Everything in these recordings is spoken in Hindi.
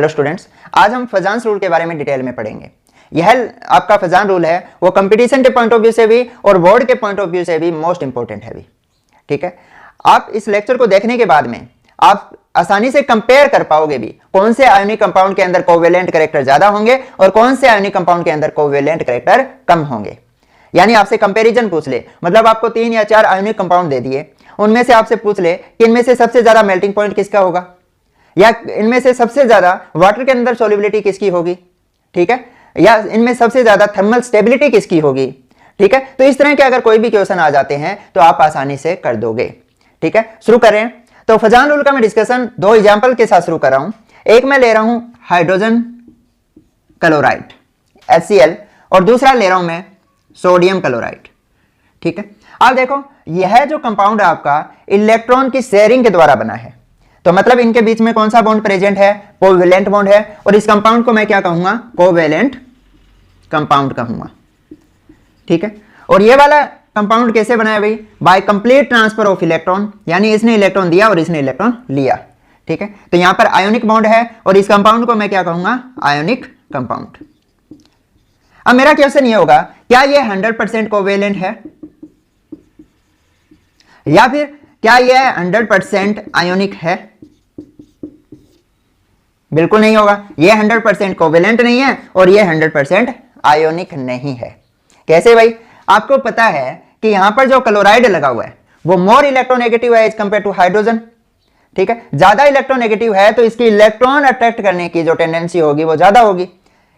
हेलो स्टूडेंट्स, आज हम फजान्स रूल के बारे में डिटेल में पढ़ेंगे। यह आपका फजान रूल है वो कंपटीशन के पॉइंट ऑफ व्यू से भी और बोर्ड के पॉइंट ऑफ व्यू से भी मोस्ट इंपॉर्टेंट है भी। ठीक है, आप इस लेक्चर को देखने के बाद में आप आसानी से कंपेयर कर पाओगे भी कौन से आयोनिक कंपाउंड के अंदर कोवेलेंट कैरेक्टर ज्यादा होंगे और कौन से आयोनिक कंपाउंड के अंदर कोवेलेंट कैरेक्टर कम होंगे। यानी आपसे कंपैरिजन पूछ ले, मतलब आपको 3 या 4 आयोनिक कंपाउंड दे दिए, उनमें से आपसे पूछ ले कि इनमें से सबसे ज्यादा मेल्टिंग पॉइंट किसका होगा या इनमें से सबसे ज्यादा वाटर के अंदर सोल्युबिलिटी किसकी होगी, ठीक है, या इनमें सबसे ज्यादा थर्मल स्टेबिलिटी किसकी होगी। ठीक है, तो इस तरह के अगर कोई भी क्वेश्चन आ जाते हैं तो आप आसानी से कर दोगे। ठीक है, शुरू करें। तो फजान रूल का मैं डिस्कशन 2 एग्जांपल के साथ शुरू कर रहा हूं। एक मैं ले रहा हूं हाइड्रोजन क्लोराइड HCl और दूसरा ले रहा हूं मैं सोडियम क्लोराइड। ठीक है, अब देखो यह जो कंपाउंड है आपका इलेक्ट्रॉन की शेयरिंग के द्वारा बना है, तो मतलब इनके बीच में कौन सा बॉन्ड प्रेजेंट है, कोवेलेंट बॉन्ड है, और इस कंपाउंड को मैं क्या कहूंगा, कोवेलेंट कंपाउंड कहूंगा। ठीक है, और ये वाला कंपाउंड कैसे बना है भाई, by complete transfer of electron, यानी इसने इलेक्ट्रॉन दिया और इसने इलेक्ट्रॉन लिया। ठीक है, तो यहां पर आयोनिक बॉन्ड है और इस कंपाउंड को मैं क्या कहूंगा, आयोनिक कंपाउंड। अब मेरा क्वेश्चन ये होगा, क्या ये 100% कोवेलेंट है या फिर क्या यह 100% आयोनिक है? बिल्कुल नहीं होगा, यह 100% कोवेलेंट नहीं है और यह 100% आयोनिक नहीं है। कैसे भाई, आपको पता है कि यहां पर जो क्लोराइड लगा हुआ है वो मोर इलेक्ट्रोनेगेटिव है एज कंपेयर टू हाइड्रोजन। ठीक है, ज्यादा इलेक्ट्रोनेगेटिव है तो इसकी इलेक्ट्रॉन अट्रैक्ट करने की जो टेंडेंसी होगी वो ज्यादा होगी।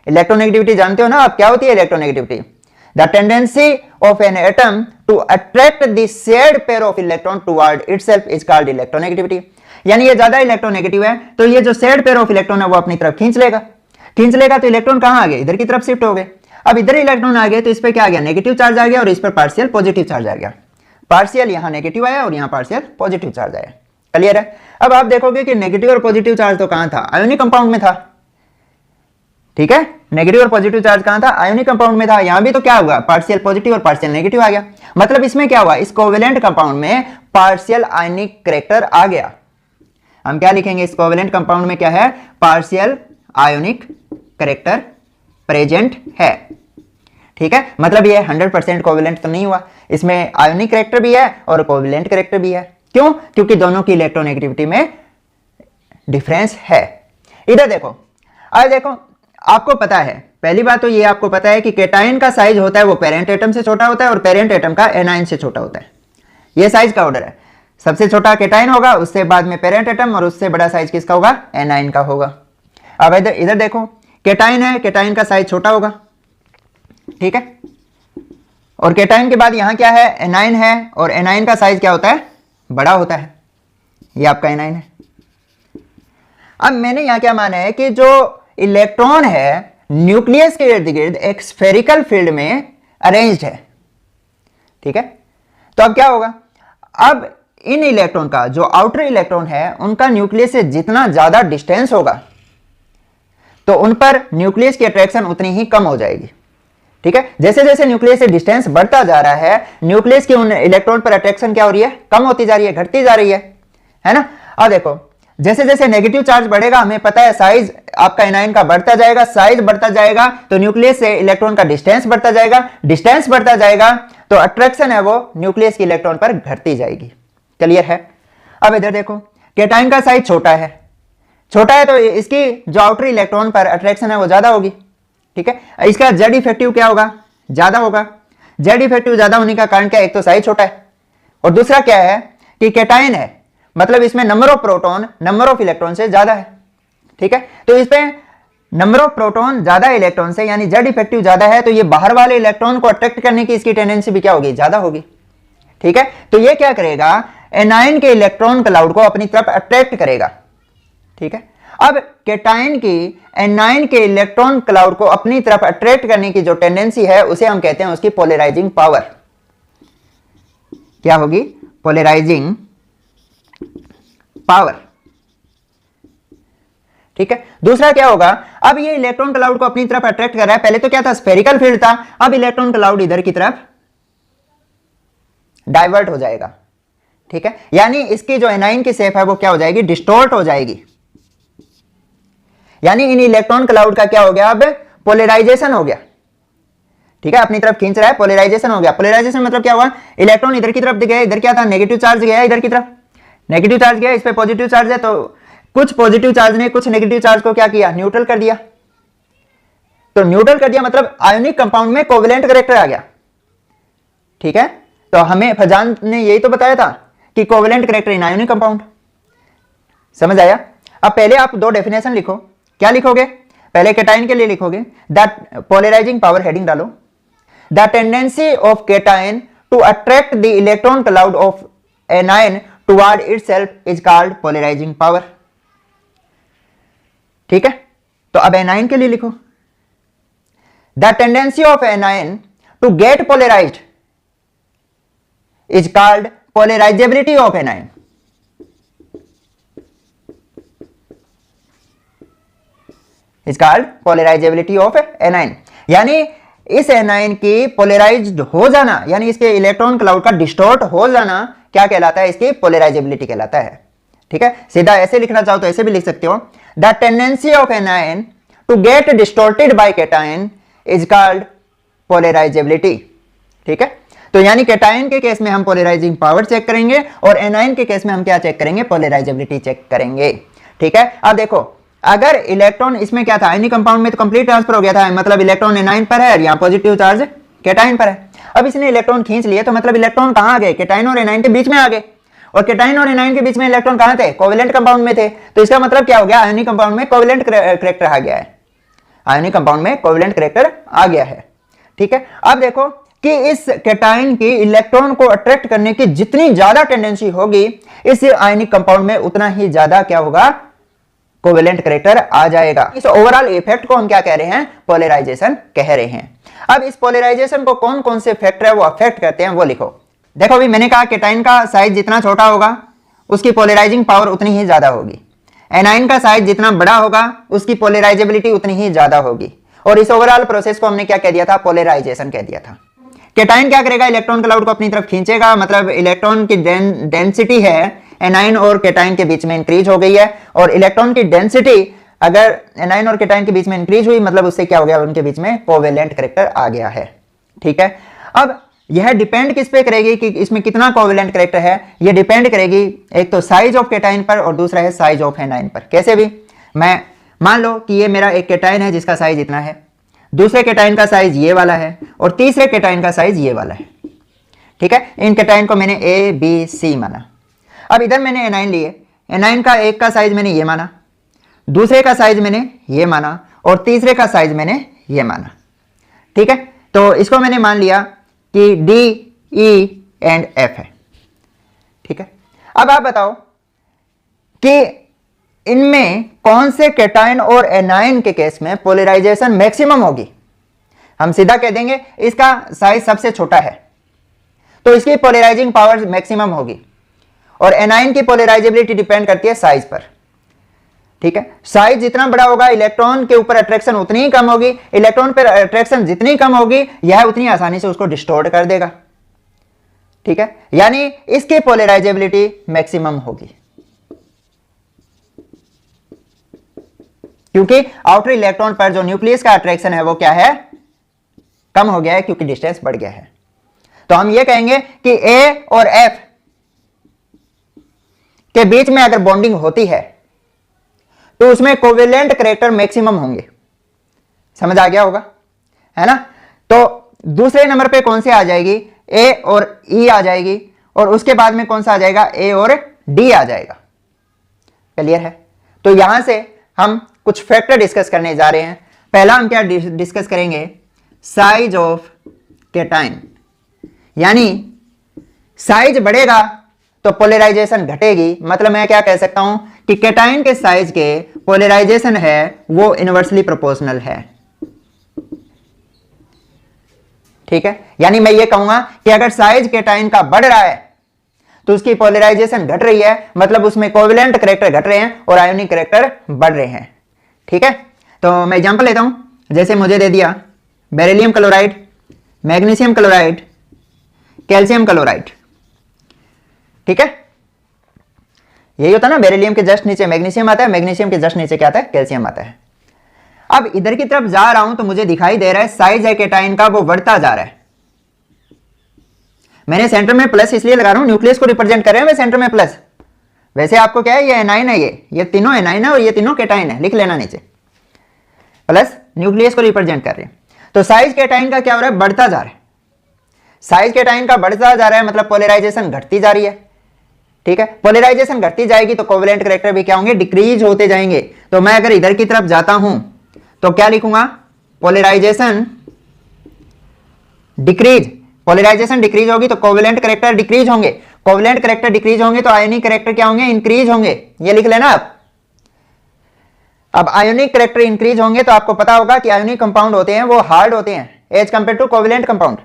इलेक्ट्रोनेगेटिविटी जानते हो ना आप, क्या होती है electronegativity? The tendency of an atom to attract the shared pair of electron toward itself is called electronegativity. यानी ये ज्यादा इलेक्ट्रोनेगेटिव है तो ये जो शेयर्ड पेयर ऑफ इलेक्ट्रॉन है वो अपनी तरफ खींच लेगा तो इलेक्ट्रॉन कहां आ गए, इधर की तरफ शिफ्ट हो गए। अब इधर इलेक्ट्रॉन आ गए तो इस पर क्या आ गया, नेगेटिव चार्ज आ गया और इस पर पार्शियल पॉजिटिव चार्ज आ गया। पार्शियल यहां नेगेटिव आया और यहां पार्शियल पॉजिटिव चार्ज आया। क्लियर है? अब आप देखोगे कि नेगेटिव और पॉजिटिव चार्ज तो कहां था, आयोनिक कंपाउंड में था। ठीक है, नेगेटिव और पॉजिटिव चार्ज कहां था, आयोनिक कंपाउंड में था। यहां भी तो क्या हुआ, पार्शियल पॉजिटिव और पार्शियल नेगेटिव आ गया। मतलब इसमें क्या हुआ, इस कोवेलेंट कंपाउंड में पार्शियल आयनिक कैरेक्टर आ गया। हम क्या लिखेंगे, इस कोवेलेंट कंपाउंड में क्या है, पार्शियल आयोनिक कैरेक्टर प्रेजेंट है। ठीक है, मतलब ये 100% कोवेलेंट तो नहीं हुआ, इसमें आयोनिक कैरेक्टर भी है और कोवेलेंट कैरेक्टर भी है। क्यों? क्योंकि दोनों की इलेक्ट्रोनेगेटिविटी में डिफरेंस है। इधर देखो, अब देखो आपको पता है, पहली बात तो ये आपको पता है कि केटाइन का साइज होता है वो पेरेंट एटम से छोटा होता है और पेरेंट एटम का एनाइन से छोटा होता है। ये साइज का ऑर्डर है, सबसे छोटा केटाइन होगा, उससे बाद में पेरेंट एटम और उससे बड़ा साइज किसका होगा, एनाइन का होगा। अब इधर देखो, केटाइन है, केटाइन का साइज छोटा होगा। ठीक है, और केटाइन के बाद यहां क्या है, एनाइन है, और एनाइन का साइज क्या होता है, बड़ा होता है। ये आपका एनाइन है। अब मैंने यहां क्या माना है कि जो इलेक्ट्रॉन है न्यूक्लियस के इर्द गिर्द एक स्फेरिकल फील्ड में अरेंज्ड है। ठीक है, तो अब क्या होगा, अब इन इलेक्ट्रॉन का जो आउटर इलेक्ट्रॉन है उनका न्यूक्लियस से जितना ज्यादा डिस्टेंस होगा तो उन पर न्यूक्लियस की अट्रैक्शन उतनी ही कम हो जाएगी। ठीक है, जैसे जैसे न्यूक्लियस से डिस्टेंस बढ़ता जा रहा है न्यूक्लियस की उन इलेक्ट्रॉन पर अट्रैक्शन क्या हो रही है, कम होती जा रही है, घटती जा रही है ना। अब देखो जैसे जैसे नेगेटिव चार्ज बढ़ेगा, हमें पता है साइज आपका एनाइन का बढ़ता जाएगा, साइज बढ़ता जाएगा तो न्यूक्लियस से इलेक्ट्रॉन का डिस्टेंस बढ़ता जाएगा, डिस्टेंस बढ़ता जाएगा तो अट्रैक्शन है वो न्यूक्लियस के इलेक्ट्रॉन पर घटती जाएगी। क्लियर है? अब इधर देखो, केटाइन का साइज छोटा है तो इसकी जो आउटर इलेक्ट्रॉन पर अट्रैक्शन है वो ज्यादा होगी। ठीक है, इसका जेड इफेक्टिव क्या होगा, ज्यादा होगा। जेड इफेक्टिव ज्यादा होने का कारण क्या है, एक तो साइज छोटा है और दूसरा क्या है कि केटाइन है, मतलब इसमें number of proton number of electron से ज्यादा है। ठीक है, तो इस पे नंबर ऑफ प्रोटॉन ज्यादा इलेक्ट्रॉन से, यानी जेड इफेक्टिव ज्यादा है, तो ये बाहर वाले इलेक्ट्रॉन को अट्रैक्ट करने की इसकी टेंडेंसी भी क्या होगी, ज्यादा होगी। ठीक है, तो ये क्या करेगा, एनाइन के इलेक्ट्रॉन क्लाउड को अपनी तरफ अट्रैक्ट करेगा। ठीक है, अब केटाइन की एनाइन के इलेक्ट्रॉन क्लाउड को अपनी तरफ अट्रैक्ट करने की जो टेंडेंसी है उसे हम कहते हैं उसकी पोलराइजिंग पावर। क्या होगी, पोलराइजिंग पावर। ठीक है, दूसरा क्या होगा, अब ये इलेक्ट्रॉन क्लाउड को अपनी तरफ अट्रैक्ट कर रहा है। पहले तो क्या था, स्फेरिकल फील्ड था, अब इलेक्ट्रॉन क्लाउड इधर की तरफ डाइवर्ट हो जाएगा। ठीक है, यानी इसकी जो एनाइन की शेप है वो क्या हो जाएगी, डिस्टॉर्ट हो जाएगी। यानी इन इलेक्ट्रॉन क्लाउड का क्या हो गया, अब पोलराइजेशन हो गया। ठीक है, अपनी तरफ खींच रहा है, पोलराइजेशन हो गया। पोलराइजेशन मतलब क्या हुआ, इलेक्ट्रॉन इधर की तरफ गया, इधर क्या था नेगेटिव चार्ज गया, इधर की तरफ नेगेटिव चार्ज गया, इस पे पॉजिटिव चार्ज है, तो कुछ पॉजिटिव चार्ज ने कुछ नेगेटिव चार्ज को क्या किया, न्यूट्रल कर दिया। तो न्यूट्रल कर दिया मतलब आयोनिक कंपाउंड में कोवेलेंट कैरेक्टर आ गया। ठीक है, तो हमें फजान ने यही तो बताया था कि covalent character in ionic compound. समझ आया। अब पहले आप दो डेफिनेशन लिखो। क्या लिखोगे, पहले केटाइन के लिए लिखोगे द पोलराइजिंग पावर, हेडिंग डालो, the tendency of cation to attract the electron cloud of anion toward itself is called polarising power. ठीक है, तो अब एनायन के लिए लिखो, the tendency of anion to get polarised is called polarisability of anion. Is called polarisability of anion, यानी इस एनायन की पोलराइज्ड हो जाना, यानी इसके इलेक्ट्रॉन क्लाउड का डिस्टॉर्ट हो जाना क्या कहलाता है, इसकी पोलराइजेबिलिटी कहलाता है। ठीक है, सीधा ऐसे लिखना चाहो तो ऐसे भी लिख सकते हो, the tendency of anion to get distorted by cation is called polarisability. ठीक है, तो यानी केटाइन के केस में हम पोलराइजिंग पावर चेक करेंगे और एनायन के केस में हम क्या चेक करेंगे, पोलराइजेबिलिटी चेक करेंगे। ठीक है, अब देखो अगर इलेक्ट्रॉन इसमें क्या था, आयनिक कंपाउंड में तो कंप्लीट ट्रांसफर हो गया था, मतलब इलेक्ट्रॉन एनायन पर है और यहाँ पॉजिटिव चार्ज केटाइन पर है। अब इसने इलेक्ट्रॉन खींच लिए तो मतलब इलेक्ट्रॉन कहां आ गए, केटाइन और एनायन के बीच में आ गए, और केटाइन और एनायन के बीच में इलेक्ट्रॉन कहां थे, कोवेलेंट कंपाउंड में थे। तो इसका मतलब क्या हो गया, आयनिक कंपाउंड में कोवेलेंट कैरेक्टर आ गया है, आयनिक कंपाउंड में कोवेलेंट कैरेक्टर आ गया है। ठीक है, अब देखो कि इस केटाइन की इलेक्ट्रॉन को अट्रैक्ट करने की जितनी ज्यादा टेंडेंसी होगी इस आयनिक कंपाउंड में, उतना ही ज्यादा क्या होगा, कोवेलेंट कैरेक्टर आ जाएगा। इस ओवरऑल इफेक्ट को हम क्या कह रहे हैं, पोलराइजेशन कह रहे हैं। अब इस पोलराइजेशन को कौन कौन से फैक्टर है वो अफेक्ट करते हैं वो लिखो। देखो अभी मैंने कहा केटाइन का साइज जितना छोटा होगा उसकी पोलराइजिंग पावर उतनी ही ज्यादा होगी, एनायन का साइज जितना बड़ा होगा उसकी पोलराइजेबिलिटी उतनी ही ज्यादा होगी, और इस ओवरऑल प्रोसेस को हमने क्या कह दिया था, पोलराइजेशन कह दिया था। केटाइन क्या करेगा, इलेक्ट्रॉन क्लाउड को अपनी तरफ खींचेगा, मतलब इलेक्ट्रॉन की डेंसिटी है एनायन और केटाइन के बीच में इंक्रीज हो गई है, और इलेक्ट्रॉन की डेंसिटी अगर एनायन और केटाइन के बीच में इंक्रीज हुई मतलब उससे क्या हो गया, उनके बीच में कोवेलेंट कैरेक्टर आ गया है। ठीक है, अब यह डिपेंड किस पे करेगी कि इसमें कितना कोवेलेंट कैरेक्टर है, यह डिपेंड करेगी एक तो साइज ऑफ केटाइन पर और दूसरा है साइज ऑफ एनायन पर। कैसे भी, मैं मान लो कि ये मेरा एक केटाइन है जिसका साइज इतना है, दूसरे केटाइन का साइज ये वाला है, और तीसरे केटाइन का साइज ये वाला है। ठीक है, इन केटाइन को मैंने ए बी सी माना। अब इधर मैंने एनायन लिए, एनायन का एक का साइज मैंने ये माना, दूसरे का साइज मैंने ये माना, और तीसरे का साइज मैंने ये माना। ठीक है, तो इसको मैंने मान लिया कि डी ई एंड एफ है। ठीक है, अब आप बताओ कि इनमें कौन से केटाइन और एनायन के केस में पोलराइजेशन मैक्सिमम होगी। हम सीधा कह देंगे इसका साइज सबसे छोटा है तो इसकी पोलराइजिंग पावर मैक्सिमम होगी, और एनायन की पोलराइजेबिलिटी डिपेंड करती है साइज पर। ठीक है, साइज जितना बड़ा होगा इलेक्ट्रॉन के ऊपर अट्रैक्शन उतनी ही कम होगी, इलेक्ट्रॉन पर अट्रैक्शन जितनी कम होगी यह उतनी आसानी से उसको डिस्टॉर्ट कर देगा। ठीक है, यानी इसकी पोलराइजेबिलिटी मैक्सिमम होगी, क्योंकि आउटर इलेक्ट्रॉन पर जो न्यूक्लियस का अट्रैक्शन है वो क्या है, कम हो गया है, क्योंकि डिस्टेंस बढ़ गया है। तो हम ये कहेंगे कि ए और एफ के बीच में अगर बॉन्डिंग होती है तो उसमें कोवेलेंट कैरेक्टर मैक्सिमम होंगे। समझ आ गया होगा, है ना। तो दूसरे नंबर पे कौन से आ जाएगी, ए और ई आ जाएगी, और उसके बाद में कौन सा आ जाएगा, ए और डी आ जाएगा। क्लियर है। तो यहां से हम कुछ फैक्टर डिस्कस करने जा रहे हैं। पहला हम क्या डिस्कस करेंगे, साइज ऑफ केटाइन, यानी साइज बढ़ेगा तो पोलराइजेशन घटेगी। मतलब मैं क्या कह सकता हूं कि केटाइन के साइज के पोलराइजेशन है वो इनवर्सली प्रोपोर्शनल है। ठीक है, यानी मैं ये कहूंगा कि अगर साइज केटाइन का बढ़ रहा है तो उसकी पोलराइजेशन घट रही है, मतलब उसमें कोवेलेंट कैरेक्टर घट रहे हैं और आयोनिक कैरेक्टर बढ़ रहे हैं। ठीक है, तो मैं एग्जांपल लेता हूं, जैसे मुझे दे दिया beryllium chloride, magnesium chloride, calcium chloride. ठीक है, यही होता है ना, बेरिलियम के जस्ट नीचे मैग्नीशियम आता है, मैग्नीशियम के जस्ट नीचे क्या आता है, कैल्शियम आता है। अब इधर की तरफ जा रहा हूं तो मुझे दिखाई दे रहा है साइज है केटाइन का वो बढ़ता जा रहा है। मैंने सेंटर में प्लस इसलिए लगा रहा हूं, न्यूक्लियस को रिप्रेजेंट कर रहे हैं वे सेंटर में प्लस। वैसे आपको क्या है, ये एनाइन है, ये तीनों एनाइन है और ये तीनों केटाइन है, लिख लेना नीचे। प्लस न्यूक्लियस को रिप्रेजेंट कर रहे हैं। तो साइज केटाइन का क्या हो रहा है, बढ़ता जा रहा है। साइज केटाइन का बढ़ता जा रहा है मतलब पोलराइजेशन घटती जा रही है। ठीक है, पोलराइजेशन घटती जाएगी तो कोवेलेंट कैरेक्टर भी क्या होंगे, डिक्रीज होते जाएंगे। तो मैं अगर इधर की तरफ जाता हूं तो क्या लिखूंगा, पोलराइजेशन डिक्रीज। पोलराइजेशन डिक्रीज होगी तो कोवेलेंट कैरेक्टर डिक्रीज होंगे। कोवेलेंट कैरेक्टर डिक्रीज होंगे तो आयोनिक कैरेक्टर क्या होंगे, इंक्रीज होंगे। ये लिख लेना आप। अब आयोनिक कैरेक्टर इंक्रीज होंगे तो आपको पता होगा कि आयोनिक कंपाउंड होते हैं वो हार्ड होते हैं as compare to covalent compound.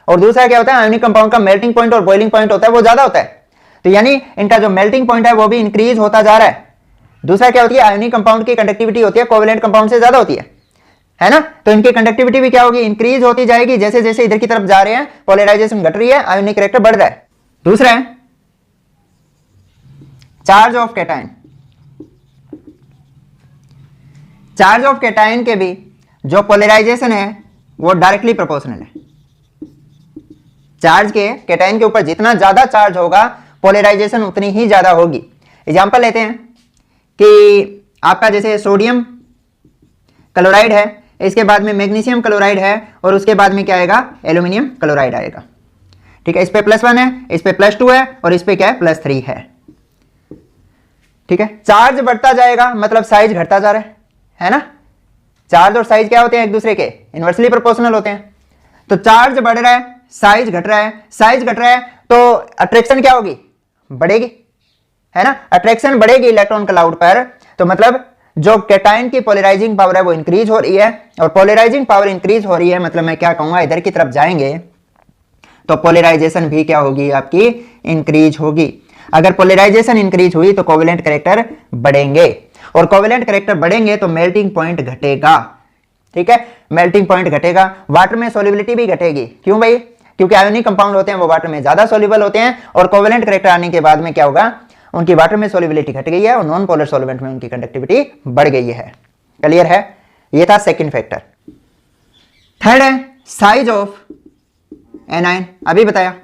और दूसरा क्या होता है, आयोनिक कंपाउंड का मेल्टिंग पॉइंट और बॉइलिंग पॉइंट होता है वो ज्यादा होता है। तो यानी इनका जो मेल्टिंग पॉइंट है वो भी इंक्रीज होता जा रहा है। दूसरा क्या होती है, आयोनिक कंपाउंड की कंडक्टिविटी होती है कोवेलेंट कंपाउंड से ज्यादा होती है ना। तो इनकी कंडक्टिविटी भी क्या होगी, इंक्रीज होती जाएगी। जैसे जैसे इधर की तरफ जा रहे हैं पोलराइजेशन घट रही है, आयोनिक कैरेक्टर बढ़ रहा है। दूसरा है charge of cation. Charge of cation के भी जो पोलराइजेशन है वो डायरेक्टली प्रोपोर्शनल है। चार्ज के कैटायन के ऊपर जितना ज्यादा चार्ज होगा पोलराइजेशन उतनी ही ज्यादा होगी। एग्जांपल लेते हैं कि आपका जैसे सोडियम क्लोराइड है, इसके बाद में मैग्नीशियम क्लोराइड है और उसके बाद में क्या आएगा, एल्यूमिनियम क्लोराइड आएगा। ठीक है, इस पे +1 है, इस पे +2 है और इस पे क्या है, +3 है। ठीक है, चार्ज बढ़ता जाएगा मतलब साइज घटता जा रहा है ना। चार्ज और साइज क्या होते हैं, एक दूसरे के इनवर्सली प्रोपोर्शनल होते हैं। तो चार्ज बढ़ रहा है, साइज घट रहा है। साइज घट रहा है तो अट्रैक्शन क्या होगी, बढ़ेगी, है ना। अट्रैक्शन बढ़ेगी इलेक्ट्रॉन क्लाउड पर, तो मतलब जो कैटायन की पोलराइजिंग पावर है वो इंक्रीज हो रही है। और पोलराइजिंग पावर इंक्रीज हो रही है मतलब मैं क्या कहूंगा, इधर की तरफ जाएंगे तो पोलराइजेशन भी क्या होगी, आपकी इंक्रीज होगी। अगर पोलराइजेशन इंक्रीज हुई तो कोवेलेंट कैरेक्टर बढ़ेंगे, और कोवेलेंट कैरेक्टर बढ़ेंगे तो मेल्टिंग पॉइंट घटेगा। ठीक है, मेल्टिंग पॉइंट घटेगा, वाटर में सोल्युबिलिटी भी घटेगी। क्यों भाई, क्योंकि आयोनिक कंपाउंड होते हैं वो वाटर में ज्यादा सोल्यूबल होते हैं, और कोवेलेंट कैरेक्टर आने के बाद में क्या होगा, उनकी वाटर में सोल्युबिलिटी घट गई है और नॉन पोलर सॉल्वेंट में उनकी कंडक्टिविटी बढ़ गई है। क्लियर है, ये था सेकंड फैक्टर। थर्ड है साइज ऑफ एनायन। अभी बताया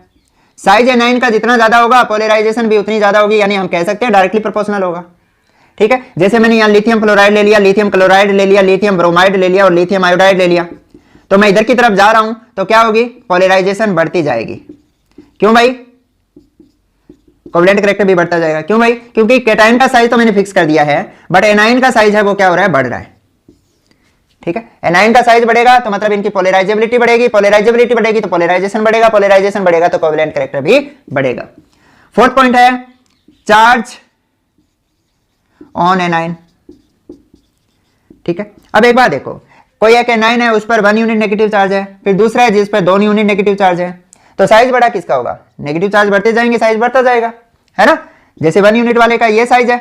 साइज एनायन का जितना ज्यादा होगा पोलराइजेशन भी उतनी ज्यादा होगी, यानी हम कह सकते हैं डायरेक्टली प्रोपोर्शनल होगा। ठीक है, जैसे मैंने यहाँ लिथियम फ्लोराइड ले लिया, लिथियम क्लोराइड ले लिया, लिथियम ब्रोमाइड ले लिया और लिथियम आयोडाइड ले लिया, तो मैं इधर की तरफ जा रहा हूं तो क्या होगी, पोलराइजेशन बढ़ती जाएगी। क्यों भाई, कोवेलेंट कैरेक्टर भी बढ़ता जाएगा। क्यों भाई, क्योंकि कैटायन का साइज तो मैंने फिक्स कर दिया है, बट एनायन का साइज है वो क्या हो रहा है, बढ़ रहा है। ठीक है, एनायन का साइज बढ़ेगा तो मतलब इनकी पोलराइजेबिलिटी बढ़ेगी, पोलराइजेबिलिटी बढ़ेगी तो पोलराइजेशन बढ़ेगा, पोलराइजेशन बढ़ेगा तो कोवेलेंट कैरेक्टर भी बढ़ेगा। फोर्थ पॉइंट है चार्ज ऑन एनायन। ठीक है, अब एक बात देखो, कोई एक एनायन है उस पर 1 यूनिट नेगेटिव चार्ज है, फिर दूसरा है जिस पर 2 यूनिट नेगेटिव चार्ज है, तो साइज बड़ा किसका होगा, नेगेटिव चार्ज बढ़ते जाएंगे साइज बढ़ता जाएगा, है ना। जैसे 1 यूनिट वाले का ये साइज है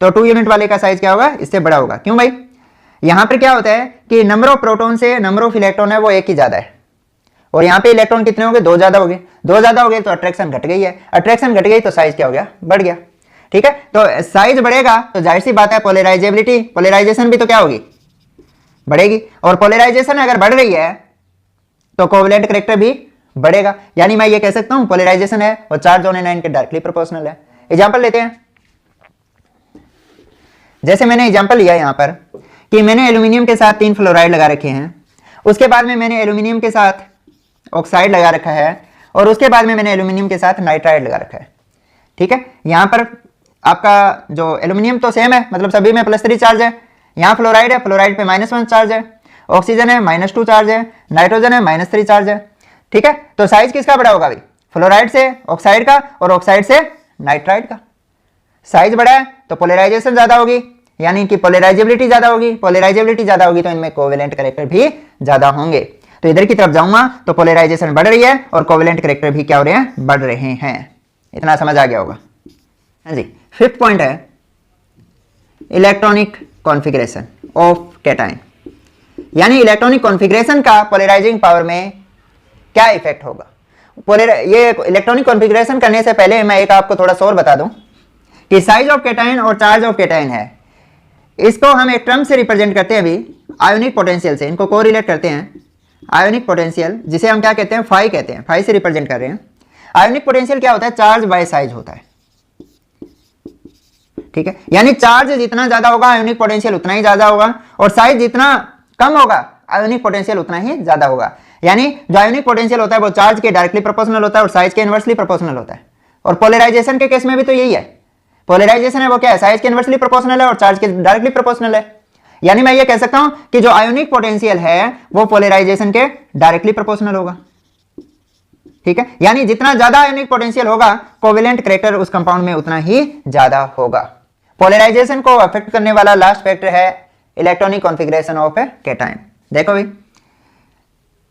तो 2 यूनिट वाले का साइज क्या होगा, इससे बड़ा होगा। क्यों भाई, यहां पर क्या होता है कि नंबर ऑफ प्रोटॉन से नंबर ऑफ इलेक्ट्रॉन है वो एक ही ज्यादा है, और यहाँ पे इलेक्ट्रॉन कितने हो गए, 2 ज्यादा हो गए। 2 ज्यादा हो गए तो अट्रैक्शन घट गई है, अट्रैक्शन घट गई तो साइज क्या हो गया, बढ़ गया। ठीक है, तो साइज बढ़ेगा तो जाहिर सी बात है पोलराइजेबिलिटी, पोलराइजेशन भी तो क्या होगी, बढ़ेगी। और पोलराइजेशन अगर बढ़ रही है तो कोवेलेंट कैरेक्टर भी बढ़ेगा। यानी मैं ये कह सकता हूं पोलराइजेशन है और चार्ज ऑन एनायन के डायरेक्टली प्रोपोर्शनल है। एग्जांपल लेते हैं, जैसे मैंने एग्जांपल लिया यहां पर कि मैंने एल्यूमिनियम के साथ 3 फ्लोराइड लगा रखे हैं, उसके बाद में मैंने एल्यूमिनियम के साथ ऑक्साइड लगा रखा है, और उसके बाद में मैंने एल्यूमिनियम के साथ नाइट्राइड लगा रखा है। ठीक है, यहां पर आपका जो एल्यूमिनियम तो सेम है, मतलब सभी में +3 चार्ज है। यहाँ फ्लोराइड है, फ्लोराइड पे -1 चार्ज है, ऑक्सीजन है -2 चार्ज है, नाइट्रोजन है -3 चार्ज है। ठीक है, तो साइज किसका बड़ा होगा भाई, फ्लोराइड से ऑक्साइड का और ऑक्साइड से नाइट्राइड का। साइज बड़ा है तो पोलराइजेशन ज्यादा होगी, यानी कि पोलराइजेबिलिटी ज्यादा होगी, पोलराइजेबिलिटी ज्यादा होगी तो इनमें कोवेलेंट कैरेक्टर भी ज्यादा होंगे। तो इधर की तरफ जाऊंगा तो पोलराइजेशन बढ़ रही है और कोवेलेंट कैरेक्टर भी क्या हो रहे हैं, बढ़ रहे हैं। इतना समझ आ गया होगा। हाँ जी, फिफ्थ पॉइंट है इलेक्ट्रॉनिक कॉन्फ़िगरेशन ऑफ कैटायन, यानी इलेक्ट्रॉनिक कॉन्फ़िगरेशन का पोलराइजिंग पावर में क्या इफेक्ट होगा। ये इलेक्ट्रॉनिक कॉन्फ़िगरेशन करने से पहले मैं एक आपको थोड़ा सा और बता दूं कि साइज ऑफ कैटायन और चार्ज ऑफ कैटायन है, इसको हम एक टर्म से रिप्रेजेंट करते हैं अभी, आयोनिक पोटेंशियल से, इनको कोरिलेट करते हैं। आयोनिक पोटेंशियल जिसे हम क्या कहते हैं, फाई कहते हैं, फाई से रिप्रेजेंट कर रहे हैं। आयोनिक पोटेंशियल क्या होता है, चार्ज बाय साइज होता है, ठीक है। यानी चार्ज जितना ज्यादा होगा आयोनिक पोटेंशियल उतना ही ज्यादा होगा, और साइज जितना कम होगा आयोनिक पोटेंशियल उतना ही ज्यादा होगा। यानी जो आयोनिक पोटेंशियल होता है वो चार्ज के डायरेक्टली प्रोपोर्शनल होता है और साइज के इनवर्सली प्रोपोर्शनल होता है। और पोलराइजेशन के केस में भी तो यही है, पोलराइजेशन है वो क्या है, साइज के इनवर्सली प्रोपोर्शनल है और चार्ज के डायरेक्टली प्रोपोर्शनल है। यानी मैं ये कह सकता हूं कि जो आयोनिक पोटेंशियल है वो पोलराइजेशन के डायरेक्टली प्रोपोर्शनल होगा, ठीक है। यानी जितना ज्यादा आयोनिक पोटेंशियल होगा कोवेलेंट कैरेक्टर उस कंपाउंड में उतना ही ज्यादा होगा। पोलराइजेशन को अफेक्ट करने वाला लास्ट फैक्टर है electronic configuration of A cation. देखो भाई,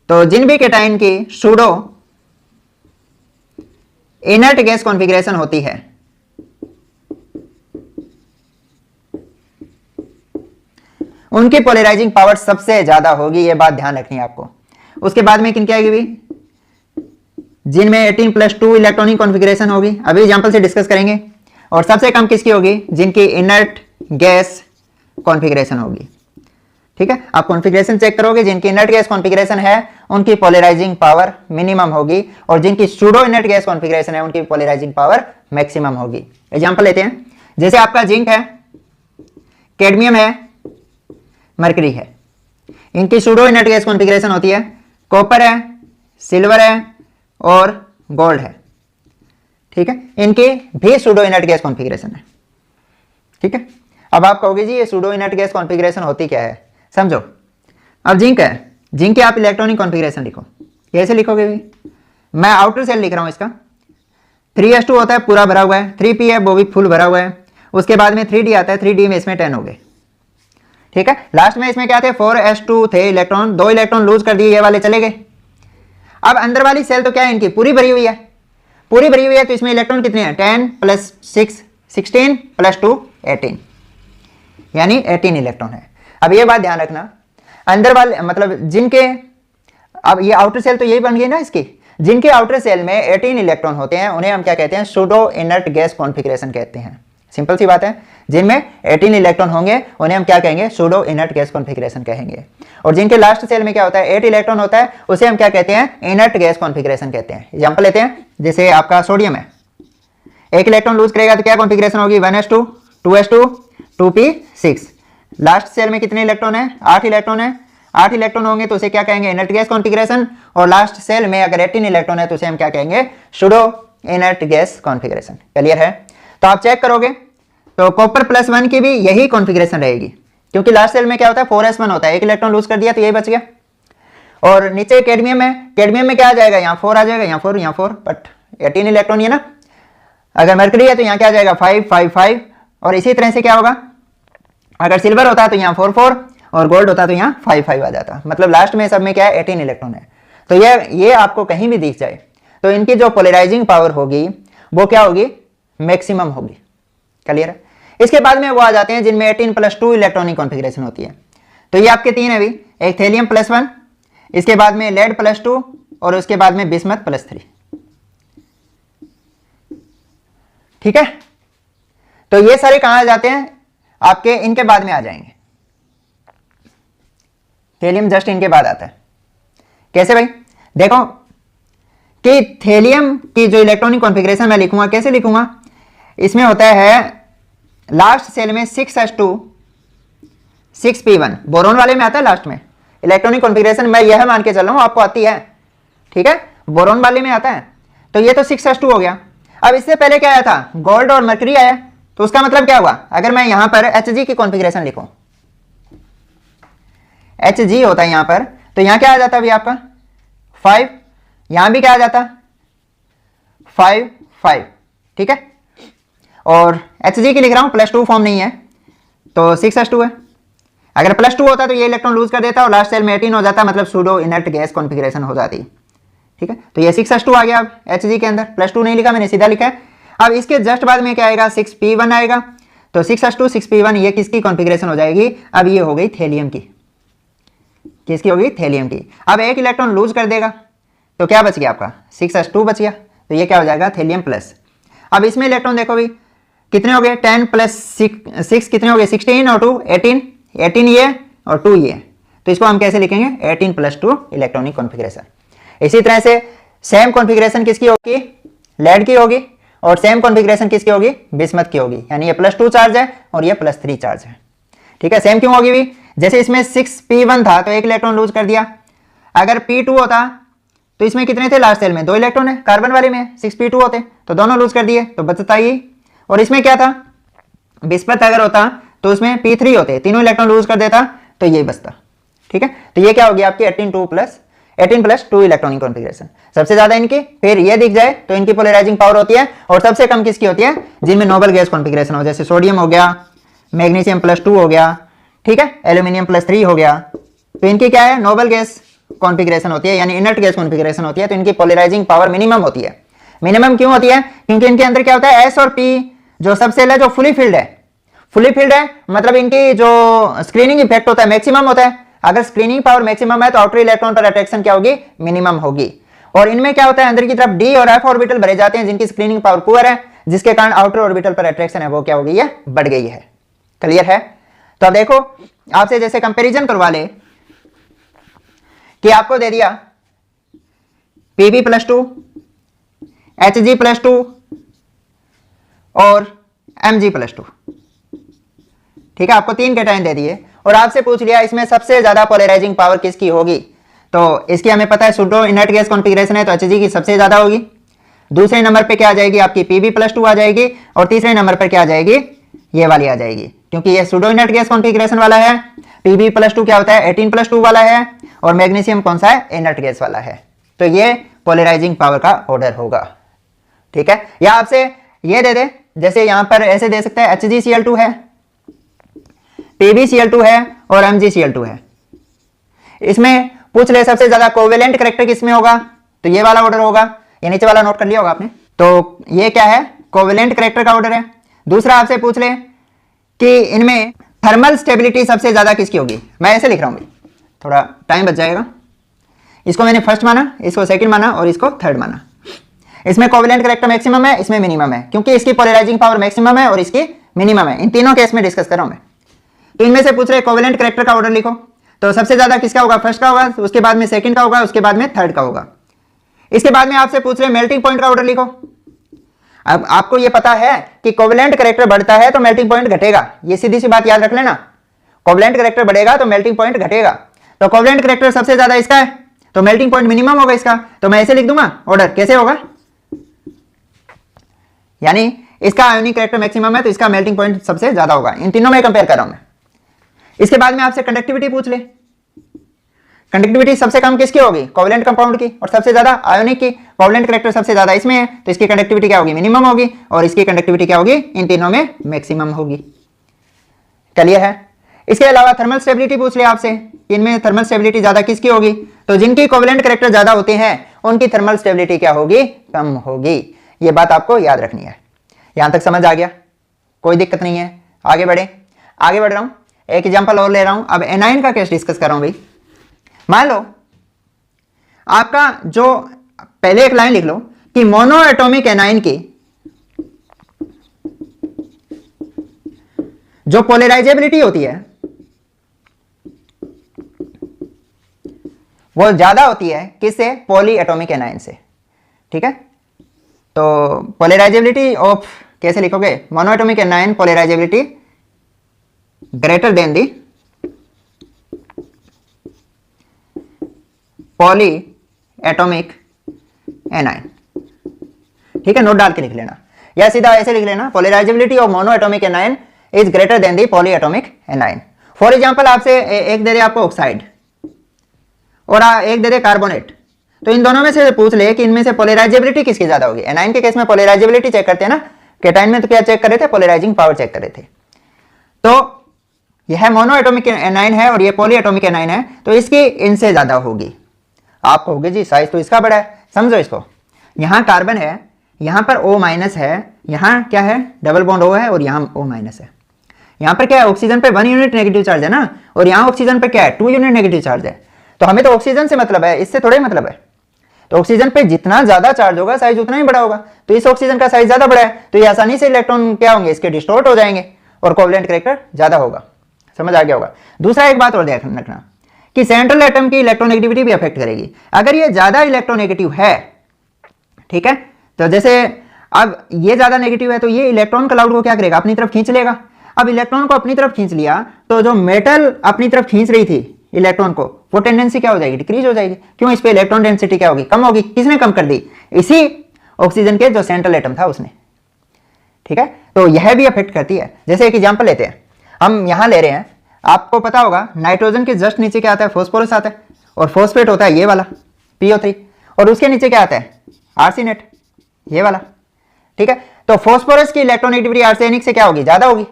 तो जिन भी कैटायन की सूडो इनर्ट गैस कॉन्फ़िगरेशन होती है उनकी पोलराइजिंग पावर सबसे ज्यादा होगी, ये बात ध्यान रखनी है आपको। उसके बाद में किन क्या आएगी भी, जिनमें 18+2 इलेक्ट्रॉनिक कॉन्फ़िगरेशन होगी, अभी एग्जांपल से डिस्कस करेंगे। और सबसे कम किसकी होगी, जिनकी इनर्ट गैस कॉन्फ़िगरेशन होगी, ठीक है। आप कॉन्फ़िगरेशन चेक करोगे, जिनकी इनर्ट गैस कॉन्फ़िगरेशन है उनकी पोलराइजिंग पावर मिनिमम होगी, और जिनकी सूडो इनर्ट गैस कॉन्फ़िगरेशन है उनकी पोलराइजिंग पावर मैक्सिमम होगी। एग्जांपल लेते हैं, जैसे आपका जिंक है, कैडमियम है, मरकरी है, इनकी सूडो इनर्ट गैस कॉन्फ़िगरेशन होती है। कॉपर है, सिल्वर है और गोल्ड है, ठीक है, इनकी भी सूडो इनर्ट गैस कॉन्फ़िगरेशन है, ठीक है। अब आप कहोगे जी ये सूडो इनर्ट गैस कॉन्फ़िगरेशन होती क्या है, समझो। अब जिंक है, जिंक के आप इलेक्ट्रॉनिक कॉन्फ़िगरेशन लिखो, कैसे लिखोगे भी, मैं आउटर सेल लिख रहा हूं इसका, 3s2 होता है पूरा भरा हुआ है, 3p है वो भी फुल भरा हुआ है, उसके बाद में 3d आता है, 3d में इसमें 10 हो गए, ठीक है। लास्ट में इसमें क्या थे, 4s2 थे इलेक्ट्रॉन, 2 इलेक्ट्रॉन लूज कर दिए, ये वाले चले गए। अब अंदर वाली सेल तो क्या है, इनकी पूरी भरी हुई है, पूरी भरी हुई है, तो इसमें इलेक्ट्रॉन कितने हैं, 10 + 6 16 + 2 18, यानी 18 इलेक्ट्रॉन है। अब ये बात ध्यान रखना, अंदर वाले मतलब जिनके, अब ये आउटर सेल तो यही बन गई ना इसकी, जिनके आउटर सेल में 18 इलेक्ट्रॉन होते हैं उन्हें हम क्या कहते हैं, सूडो इनर्ट गैस कॉन्फ़िगरेशन कहते हैं। सिंपल सी बात है, जिनमें 18 इलेक्ट्रॉन होंगे उन्हें हम क्या कहेंगे, सूडो इनर्ट गैस कॉन्फ़िगरेशन कहेंगे। और जिनके लास्ट सेल में क्या होता है, 8 इलेक्ट्रॉन होता है, उसे हम क्या कहते हैं, इनर्ट गैस कॉन्फ़िगरेशन कहते हैं। एग्जांपल लेते हैं, जैसे आपका सोडियम है, 1 इलेक्ट्रॉन लूज करेगा तो क्या कॉन्फ़िगरेशन होगी, 1s2 2s2 2p6। Last cell में कितने इलेक्ट्रॉन है, 8 इलेक्ट्रॉन है, 8 इलेक्ट्रॉन होंगे तो उसे क्या कहेंगे, इनर्ट गैस कॉन्फ़िगरेशन। और लास्ट सेल में अगर 18 इलेक्ट्रॉन है तो उसे हम क्या कहेंगे, pseudo inert gas configuration. Clear है। तो आप चेक करोगे तो कॉपर +1 की भी यही कॉन्फ़िगरेशन रहेगी, क्योंकि लास्ट सेल में क्या होता है, 4s1 होता है, 1 इलेक्ट्रॉन लूज कर दिया तो यही बच गया। और नीचे कैडमियम है, कैडमियम में क्या आ जाएगा, यहाँ 4 आ जाएगा, यहाँ 4 यहाँ 4, बट 18 इलेक्ट्रॉन है ना। अगर मरकरी है तो यहाँ क्या आ जाएगा, 5 5 5, और इसी तरह से क्या होगा, अगर सिल्वर होता है तो यहाँ 4 4 और गोल्ड होता है तो यहाँ 5 5 आ जाता। मतलब लास्ट में सब में क्या है, 18 इलेक्ट्रॉन है। तो ये आपको कहीं भी दिख जाए तो इनकी जो पोलराइजिंग पावर होगी वो क्या होगी, मैक्सिमम होगी। क्लियर है। इसके बाद में वो आ जाते हैं जिनमें 18+2 इलेक्ट्रॉनिक कॉन्फ़िगरेशन होती है। तो ये आपके 3 है भी, एक थेलियम +1, इसके बाद में लेड +2 और उसके बाद में बिस्मथ +3, ठीक है। तो ये सारे कहां आ जाते हैं आपके, इनके बाद में आ जाएंगे, थेलियम जस्ट इनके बाद आता है। कैसे भाई, देखो कि थेलियम की जो इलेक्ट्रॉनिक कॉन्फ़िगरेशन मैं लिखूंगा, कैसे लिखूंगा, इसमें होता है लास्ट सेल में 6s2 6p1, बोरोन वाले में आता है लास्ट में इलेक्ट्रॉनिक कॉन्फ़िगरेशन, मैं यह मान के चल रहा हूं आपको आती है, ठीक है, बोरोन वाले में आता है। तो ये तो 6s2 हो गया। अब इससे पहले क्या आया था, गोल्ड और मरकरी आया, तो उसका मतलब क्या हुआ, अगर मैं यहां पर Hg की कॉन्फ़िगरेशन लिखूं, Hg होता है यहां पर, तो यहां क्या आ जाता अभी आपका 5, यहां भी क्या आ जाता 5 5, ठीक है। और Hg की लिख रहा हूं, +2 फॉर्म नहीं है तो 6s2 है। अगर +2 होता तो ये इलेक्ट्रॉन लूज कर देता और लास्ट सेल में 18 हो जाता, मतलब सूडो इनर्ट गैस कॉन्फ़िगरेशन हो जाती, ठीक है। तो ये 6s2 आ गया अब Hg के अंदर, +2 नहीं लिखा मैंने, सीधा लिखा है। अब इसके जस्ट बाद में क्या आएगा, 6p1 आएगा, तो 6s2 6p1 ये किसकी कॉन्फ़िगरेशन हो जाएगी, अब ये हो गई थेलियम की, किसकी होगी, थेलियम की। अब एक इलेक्ट्रॉन लूज कर देगा तो क्या बच गया आपका, 6s2 बच गया, तो ये क्या हो जाएगा, थेलियम प्लस। अब इसमें इलेक्ट्रॉन देखो भी, कितने हो गए 10 प्लस 6 कितने हो गए 16 और 2 18, 18 ये और 2 ये, तो इसको हम कैसे लिखेंगे 18 प्लस 2 इलेक्ट्रॉनिक कॉन्फ़िगरेशन। इसी तरह से सेम कॉन्फ़िगरेशन किसकी होगी लेड की होगी और सेम कॉन्फ़िगरेशन किसकी होगी बिस्मथ की होगी, यानी ये +2 चार्ज है और ये +3 चार्ज है। ठीक है, सेम क्यों होगी भी, जैसे इसमें 6p1 था तो 1 इलेक्ट्रॉन लूज कर दिया, अगर p2 होता तो इसमें कितने थे लास्ट सेल में 2 इलेक्ट्रॉन है, कार्बन वाले में 6p2 होते तो दोनों लूज कर दिए तो बचता ही, और इसमें क्या था बिस्मथ अगर होता तो उसमें p3 होते, तीनों इलेक्ट्रॉन लूज कर देता तो ये बचता। ठीक है, तो ये क्या होगी आपकी 18 प्लस 2 इलेक्ट्रॉनिक कॉन्फ़िगरेशन। सबसे ज्यादा इनकी, फिर ये दिख जाए तो इनकी पोलराइजिंग पावर होती है, और सबसे कम किसकी होती है जिनमें नोबल गैस कॉन्फ़िगरेशन हो, जैसे सोडियम हो गया, मैग्नीशियम +2 हो गया, ठीक है, एल्यूमिनियम +3 हो गया, तो इनकी क्या है नोबल गैस कॉन्फ़िगरेशन होती है, यानी इनर्ट गैस कॉन्फ़िगरेशन होती है, तो इनकी पोलराइजिंग पावर मिनिमम होती है। मिनिमम क्यों होती है, क्योंकि इनके अंदर क्या होता है एस और पी जो सब सेल है जो फुली फिल्ड है, फुली फिल्ड है मतलब इनकी जो स्क्रीनिंग इफेक्ट होता है मैक्सिमम होता है। अगर स्क्रीनिंग पावर मैक्सिमम है तो आउटर इलेक्ट्रॉन पर अट्रैक्शन क्या होगी मिनिमम होगी, और इनमें क्या होता है अंदर की तरफ डी और एफ ऑर्बिटल भरे जाते हैं जिनकी स्क्रीनिंग पावर पुअर है, जिसके कारण आउटर ऑर्बिटल पर अट्रैक्शन है वो क्या हो गई है बढ़ गई है। क्लियर है, तो अब देखो आपसे जैसे कंपैरिजन करवा ले कि आपको दे दिया Pb+2 Hg+2 और Mg+2, ठीक है, आपको 3 कैटायन दे दिए और आपसे पूछ लिया इसमें सबसे ज्यादा पोलराइजिंग पावर किसकी होगी, तो इसकी हमें पता है सूडो इनर्ट गैस कॉन्फ़िगरेशन है तो Hg की सबसे ज्यादा होगी, दूसरे नंबर पे क्या आ जाएगी आपकी Pb+2 आ जाएगी, और तीसरे नंबर पर क्या आ जाएगी ये वाली आ जाएगी, क्योंकि ये सूडो इनर्ट गैस कॉन्फ़िगरेशन वाला है। Pb+2 क्या होता है 18+2 वाला है, और मैग्नीशियम कौन सा है इनर्ट गैस वाला है, तो ये पोलराइजिंग पावर का ऑर्डर होगा। ठीक है, या आपसे ये दे दे, जैसे यहां पर ऐसे दे सकते हैं HgCl2 है, PbCl2 है और MgCl2 है, इसमें पूछ ले सबसे ज्यादा कोवेलेंट करेक्टर किसमें होगा, तो ये वाला ऑर्डर होगा, ये नीचे वाला नोट कर लिया होगा आपने, तो ये क्या है कोवेलेंट करेक्टर का ऑर्डर है। दूसरा आपसे पूछ ले कि इनमें थर्मल स्टेबिलिटी सबसे ज्यादा किसकी होगी, मैं ऐसे लिख रहा हूं, थोड़ा टाइम बच जाएगा, इसको मैंने फर्स्ट माना, इसको सेकंड माना और इसको थर्ड माना। इसमें कोवेलेंट करेक्टर मैक्सिमम है, इसमें मिनिमम है, क्योंकि इसकी पोलराइजिंग पावर मैक्सिमम है और इसकी मिनिमम है, इन तीनों केस में डिस्कस कर रहा हूं मैं। तो इनमें से पूछ रहे कोवेलेंट करेक्टर का ऑर्डर लिखो, तो सबसे ज्यादा किसका होगा फर्स्ट का होगा, उसके बाद में सेकंड का होगा, उसके बाद में थर्ड का होगा। इसके बाद में आपसे पूछ रहे मेल्टिंग पॉइंट का ऑर्डर लिखो। अब आपको यह पता है कि कोवेलेंट करेक्टर बढ़ता है तो मेल्टिंग पॉइंट घटेगा, ये सीधी सी बात याद रख लेना, कोवेलेंट करेक्टर बढ़ेगा तो मेल्टिंग पॉइंट घटेगा, तो कोवेलेंट करेक्टर सबसे ज्यादा इसका है तो मेल्टिंग पॉइंट मिनिमम होगा इसका, तो मैं ऐसे लिख दूंगा ऑर्डर कैसे होगा, यानी इसका आयोनिक करेक्टर मैक्सिमम है तो इसका मेल्टिंग पॉइंट सबसे ज्यादा होगा, इन तीनों में कंपेयर कर रहा हूं मैं। इसके बाद में आपसे कंडक्टिविटी पूछ ले, कंडक्टिविटी सबसे कम किसकी होगी कोवेलेंट कंपाउंड की, और सबसे ज्यादा आयोनिक की, कोवेलेंट करेक्टर सबसे ज्यादा इसमें है तो इसकी कंडक्टिविटी क्या होगी मिनिमम होगी, और इसकी कंडक्टिविटी क्या होगी इन तीनों में मैक्सिमम होगी। क्लियर है। इसके अलावा थर्मल स्टेबिलिटी पूछ ले आपसे, इनमें थर्मल स्टेबिलिटी ज्यादा किसकी होगी, तो जिनकी कोवेलेंट करेक्टर ज्यादा होते हैं उनकी थर्मल स्टेबिलिटी क्या होगी कम होगी, ये बात आपको याद रखनी है। यहां तक समझ आ गया, कोई दिक्कत नहीं है, आगे बढ़े, आगे बढ़ रहा हूं, एक एग्जांपल और ले रहा हूं, अब एनाइन का केस डिस्कस कर रहा हूं भाई। मान लो आपका जो पहले एक लाइन लिख लो कि मोनो एटॉमिक एनाइन की जो पोलराइजेबिलिटी होती है वो ज्यादा होती है किससे पॉली एटॉमिक एनाइन से। ठीक है, तो पोलराइजेबिलिटी ऑफ कैसे लिखोगे mono atomic anion polarisability greater than the poly atomic anion. ठीक है, नोट डाल के लिख लेना, या सीधा ऐसे लिख लेना polarisability of mono atomic A9 is greater than the poly atomic A9. For example आपसे एक दे दे आपको ऑक्साइड और एक दे दे कार्बोनेट, तो इन दोनों में से पूछ ले कि इनमें से पोलराइजेबिलिटी किसकी ज्यादा होगी। एनाइन के केस में पोलराइजेबिलिटी चेक करते हैं ना, कैटाइन में तो क्या चेक कर रहे थे पोलराइजिंग पावर चेक कर रहे थे। तो यह मोनो एटॉमिक एनाइन है और ये पॉली एटॉमिक एनाइन है, तो इसकी इनसे ज्यादा होगी। आप कहोगे जी साइज तो इसका बड़ा है, समझो इसको, यहां कार्बन है, यहां पर O- है, यहां क्या है डबल बॉन्ड O है और यहां O- है, यहां पर क्या है ऑक्सीजन पे 1 यूनिट नेगेटिव चार्ज है ना, और यहां ऑक्सीजन पे क्या है 2 यूनिट नेगेटिव चार्ज है, तो हमें तो ऑक्सीजन से मतलब है, इससे थोड़ा ही मतलब है। तो ऑक्सीजन पे जितना ज्यादा चार्ज होगा साइज उतना ही बड़ा होगा, तो इस ऑक्सीजन का साइज ज्यादा बड़ा है, तो ये आसानी से इलेक्ट्रॉन क्या होंगे, इसके डिस्टोर्ट हो जाएंगे और कोवेलेंट कैरेक्टर ज्यादा होगा। समझ आ गया होगा। दूसरा एक बात और ध्यान रखना कि सेंट्रल एटम की इलेक्ट्रोनेगेटिविटी भी अफेक्ट करेगी। अगर ये ज्यादा इलेक्ट्रोनेगेटिव है, ठीक है, तो जैसे अब ये ज्यादा नेगेटिव है तो ये इलेक्ट्रॉन क्लाउड को क्या करेगा, अपनी तरफ खींच लेगा। अब इलेक्ट्रॉन को अपनी तरफ खींच लिया तो जो मेटल अपनी तरफ खींच रही थी इलेक्ट्रॉन को, वो टेंडेंसी क्या हो जाएगी, डिक्रीज हो जाएगी। क्यों, इस पे इलेक्ट्रॉन डेंसिटी क्या होगी, कम होगी। किसने कम कर दी, इसी ऑक्सीजन के जो सेंट्रल एटम था उसने। ठीक है, तो यह भी अफेक्ट करती है। जैसे एक एग्जांपल लेते हैं, हम यहां ले रहे हैं, आपको पता होगा नाइट्रोजन के जस्ट नीचे क्या आता है, फॉस्फोरस आता है, और फॉस्फेट होता है ये वाला PO3, और उसके नीचे क्या आता है, आर्सेनेट, ये वाला। ठीक है, तो फॉस्फोरस की इलेक्ट्रोनेगेटिविटी आर्सेनिक से क्या होगी, ज्यादा होगी।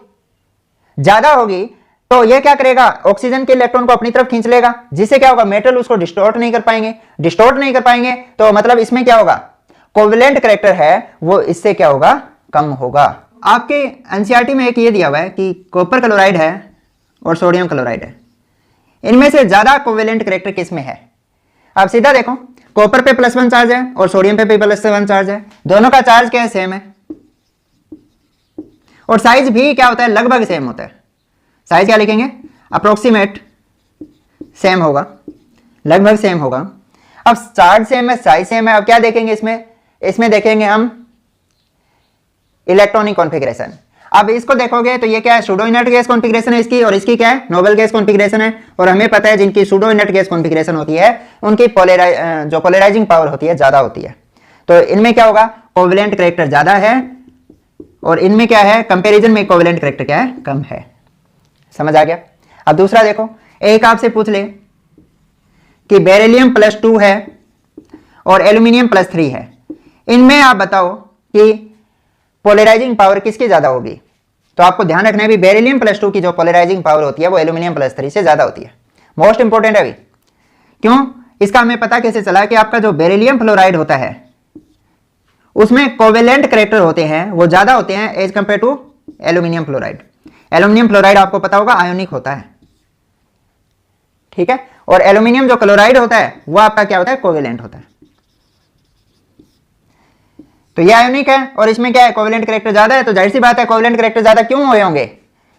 ज्यादा होगी तो ये क्या करेगा, ऑक्सीजन के इलेक्ट्रॉन को अपनी तरफ खींच लेगा, जिससे क्या होगा, मेटल उसको डिस्टॉर्ट नहीं कर पाएंगे। डिस्टॉर्ट नहीं कर पाएंगे तो मतलब इसमें क्या होगा, कोवेलेंट कैरेक्टर है वो इससे क्या होगा, कम होगा। आपके एनसीईआरटी में एक ये दिया हुआ है कि कॉपर क्लोराइड है और सोडियम क्लोराइड है, इनमें से ज्यादा कोवेलेंट कैरेक्टर किसमें है। आप सीधा देखो, कॉपर पे +1 चार्ज है और सोडियम पे भी +1 चार्ज है, दोनों का चार्ज क्या है, सेम है, और साइज भी क्या होता है, लगभग सेम होता है। साइज क्या लिखेंगे, अप्रोक्सीमेट सेम होगा, लगभग सेम होगा। अब चार्ज सेम है, साइज सेम है। अब क्या देखेंगे इसमें देखेंगे हम इलेक्ट्रॉनिक कॉन्फ़िगरेशन। अब इसको देखोगे तो ये क्या है, सूडो इनर्ट गैस कॉन्फ़िगरेशन है इसकी, और इसकी क्या है, नोबल गैस कॉन्फ़िगरेशन है। और हमें पता है जिनकी सूडो इनर्ट गैस कॉन्फ़िगरेशन होती है उनकी जो पोलराइजिंग पावर होती है ज्यादा होती है। तो इनमें क्या होगा, कोवेलेंट कैरेक्टर ज्यादा है, और इनमें क्या है, कंपैरिजन में कोवेलेंट कैरेक्टर क्या है, कम है। समझ आ गया। अब दूसरा देखो, एक आपसे पूछ ले कि बेरिलियम +2 है और एल्यूमिनियम +3 है, इनमें आप बताओ कि पोलराइजिंग पावर किसकी ज्यादा होगी। तो आपको ध्यान रखना है भी बेरिलियम +2 की जो पोलराइजिंग पावर होती है वो एल्यूमिनियम +3 से ज्यादा होती है। मोस्ट इंपोर्टेंट है अभी। क्यों, इसका हमें पता कैसे चला कि आपका जो बेरिलियम फ्लोराइड होता है उसमें कोवेलेंट कैरेक्टर होते हैं वो ज्यादा होते हैं as compare to aluminium fluoride. Aluminium fluoride आपको पता होगा आयोनिक होता है, ठीक है, और एल्यूमिनियम जो क्लोराइड होता है वो आपका क्या होता है, कोवेलेंट होता है। तो ये आयोनिक है और इसमें क्या है, कोवेलेंट कैरेक्टर ज्यादा है। तो जाहिर सी बात है कोवेलेंट कैरेक्टर ज्यादा क्यों हुए होंगे,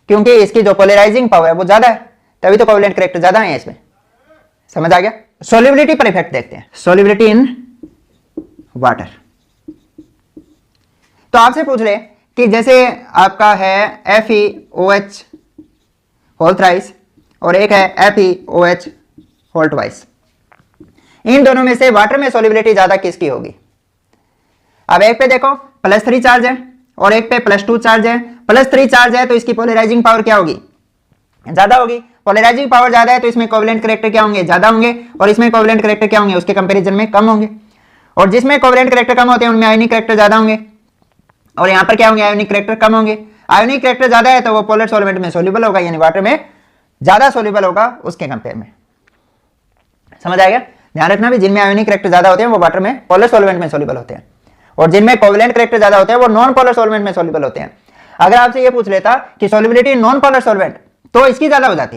क्योंकि इसकी जो पोलराइजिंग पावर है वो ज्यादा है, तभी तो कोवेलेंट कैरेक्टर ज्यादा है इसमें। समझ आ गया। सोल्युबिलिटी पर इफेक्ट देखते हैं, सोल्युबिलिटी इन वाटर। तो आपसे पूछ ले कि जैसे आपका है FeOH होल थ्राइस और एक है FeOH होल ट्वाइस, इन दोनों में से वाटर में सोल्युबिलिटी ज्यादा किसकी होगी। अब एक पे देखो +3 चार्ज है और एक पे +2 चार्ज है। +3 चार्ज है तो इसकी पोलराइजिंग पावर क्या होगी, ज्यादा होगी। पोलराइजिंग पावर ज्यादा है तो इसमें कोवेलेंट कैरेक्टर क्या होंगे, ज्यादा होंगे, और इसमें कोवेलेंट कैरेक्टर क्या होंगे, उसके कंपैरिजन में कम होंगे। और जिसमें कोवेलेंट कैरेक्टर कम होते हैं उनमें आयोनिक कैरेक्टर ज्यादा होंगे, और यहां पर क्या होंगे, आयोनिक कैरेक्टर कम होंगे। आयोनिक कैरेक्टर ज्यादा है तो वो पोलर सॉल्वेंट में सोल्यूबल होगा, यानी वाटर में ज्यादा सोल्यूबल होगा उसके कंपेयर में। समझ आएगा। ध्यान रखना भी जिनमें आयोनिक कैरेक्टर ज्यादा होते हैं वो वाटर में पोलर सॉल्वेंट में सोल्यूबल होते हैं, और जिनमें कोवेलेंट कैरेक्टर ज्यादा होते हैं वो नॉन पोलर सॉल्वेंट में सोल्यूबल होते हैं। अगर आपसे ये पूछ लेता कि सोल्युबिलिटी नॉन पोलर सॉल्वेंट, तो इसकी ज्यादा हो जाती,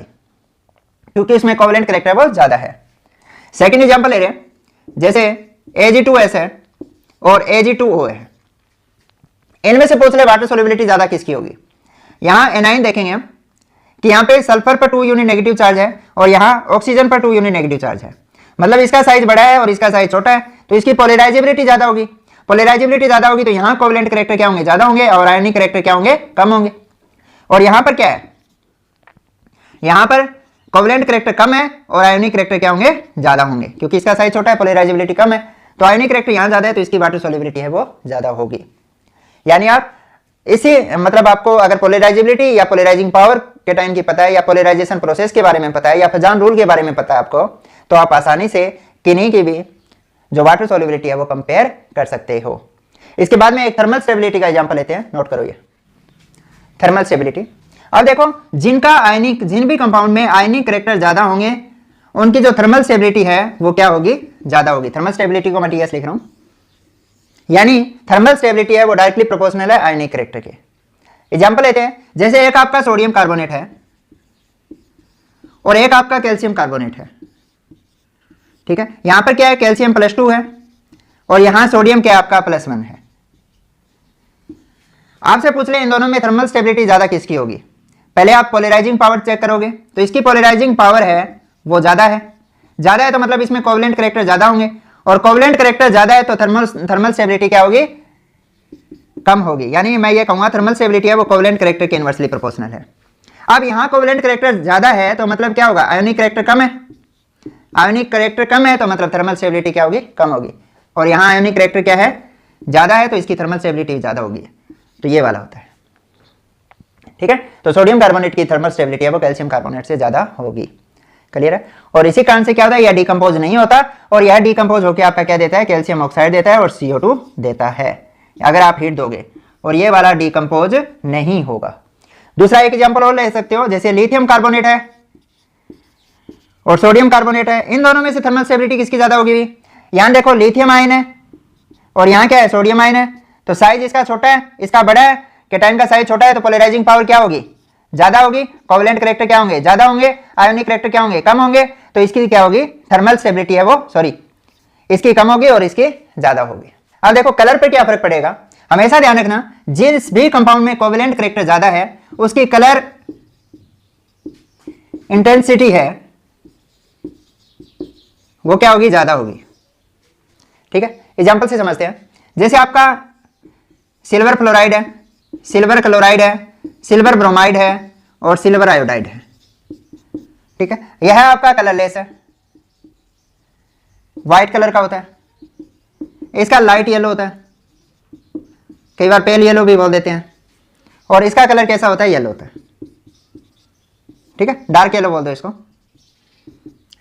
क्योंकि इसमें कोवेलेंट कैरेक्टर बहुत ज्यादा है। सेकंड एग्जांपल ले रहे हैं, जैसे Ag2S है और Ag2O है, इनमें से पूछ ले वाटर सोल्युबिलिटी ज्यादा किसकी होगी। यहां एनाइन देखेंगे कि यहां पे सल्फर पर 2 यूनिट नेगेटिव चार्ज है और यहां ऑक्सीजन पर 2 यूनिट नेगेटिव चार्ज है, मतलब इसका साइज बड़ा है और इसका साइज छोटा है, तो इसकी पोलराइजेबिलिटी ज्यादा होगी। पोलराइजेबिलिटी ज्यादा होगी तो यहां कोवेलेंट कैरेक्टर क्या होंगे, ज्यादा होंगे, और आयोनिक कैरेक्टर क्या होंगे, कम होंगे। और यहां पर क्या है, यहां पर कोवेलेंट कैरेक्टर कम है और आयोनिक कैरेक्टर क्या होंगे, ज्यादा होंगे, क्योंकि इसका साइज छोटा है, पोलराइजेबिलिटी कम है, तो आयोनिक कैरेक्टर यहां ज्यादा है तो इसकी वाटर सोल्युबिलिटी है वो ज्यादा होगी। यानी आप इसी मतलब आपको अगर पोलराइजेबिलिटी या पोलराइजिंग पावर के टाइम की पता है, या पोलराइजेशन प्रोसेस के बारे में पता है, या फजान रूल के बारे में पता है आपको, तो आप आसानी से किन्हीं की भी जो वाटर सोल्युबिलिटी है वो कंपेयर कर सकते हो। इसके बाद में एक थर्मल स्टेबिलिटी का एग्जांपल लेते हैं, नोट करो ये थर्मल स्टेबिलिटी। अब देखो जिनका आयनिक, जिन भी कंपाउंड में आयनिक कैरेक्टर ज्यादा होंगे उनकी जो थर्मल स्टेबिलिटी है वो क्या होगी, ज्यादा होगी। थर्मल स्टेबिलिटी को मैं TS लिख रहा हूं, यानी थर्मल स्टेबिलिटी है वो डायरेक्टली प्रोपोर्शनल है आयनिक कैरेक्टर के। एग्जांपल लेते हैं, जैसे एक आपका सोडियम कार्बोनेट है और एक आपका कैल्शियम कार्बोनेट है, ठीक है। यहां पर क्या है, कैल्शियम +2 है और यहां सोडियम क्या आपका +1 है। आपसे पूछ ले इन दोनों में थर्मल स्टेबिलिटी ज्यादा किसकी होगी, पहले आप पोलराइजिंग पावर चेक करोगे तो इसकी पोलराइजिंग पावर है वो ज्यादा है तो मतलब इसमें कोवेलेंट कैरेक्टर ज्यादा होंगे, और कोवेलेंट कैरेक्टर ज्यादा है तो थर्मल स्टेबिलिटी क्या होगी, कम होगी। यानी मैं ये कहूंगा थर्मल स्टेबिलिटी है वो कोवेलेंट कैरेक्टर के इनवर्सली प्रोपोर्शनल है। अब यहां कोवेलेंट कैरेक्टर ज्यादा है तो मतलब क्या होगा, आयोनिक कैरेक्टर कम है, आयोनिक कैरेक्टर कम है तो मतलब थर्मल स्टेबिलिटी क्या होगी, कम होगी। और यहां आयोनिक कैरेक्टर क्या है, ज्यादा है तो इसकी थर्मल स्टेबिलिटी ज्यादा होगी। तो ये वाला होता है, ठीक है। तो सोडियम कार्बोनेट की थर्मल स्टेबिलिटी है वो कैल्शियम कार्बोनेट से ज्यादा होगी, क्लियर है। और इसी कारण से क्या होता है, यह डिकम्पोज नहीं होता और यह डिकम्पोज होकर आपका क्या देता है, कैल्शियम ऑक्साइड देता है और CO2 देता है अगर आप हीट दोगे, और ये वाला डिकम्पोज नहीं होगा। दूसरा एक एग्जांपल और ले सकते हो, जैसे लिथियम कार्बोनेट है और सोडियम कार्बोनेट है, इन दोनों में से थर्मल स्टेबिलिटी किसकी ज्यादा होगी। यहां देखो लिथियम आयन है और यहां क्या है, सोडियम आयन है, तो साइज इसका छोटा है इसका बड़ा है, कैटायन का साइज छोटा है तो पोलराइजिंग पावर क्या होगी, ज्यादा होगी, कोवेलेंट कैरेक्टर क्या होंगे, ज्यादा होंगे, आयोनिक कैरेक्टर क्या होंगे, कम होंगे। तो इसकी क्या होगी, थर्मल स्टेबिलिटी है वो इसकी कम होगी और इसकी ज्यादा होगी। अब देखो कलर पर क्या फर्क पड़ेगा, हमेशा ध्यान रखना जिस भी कंपाउंड में कोवेलेंट कैरेक्टर ज्यादा है उसकी कलर इंटेंसिटी है वो क्या होगी, ज्यादा होगी, ठीक है। एग्जांपल से समझते हैं, जैसे आपका सिल्वर फ्लोराइड है, सिल्वर क्लोराइड है, सिल्वर ब्रोमाइड है और सिल्वर आयोडाइड है, ठीक है। यह आपका कलरलेस है, व्हाइट कलर का होता है, इसका लाइट येलो होता है, कई बार पेल येलो भी बोल देते हैं, और इसका कलर कैसा होता है, येलो होता है, ठीक है। डार्क येलो बोल दो इसको,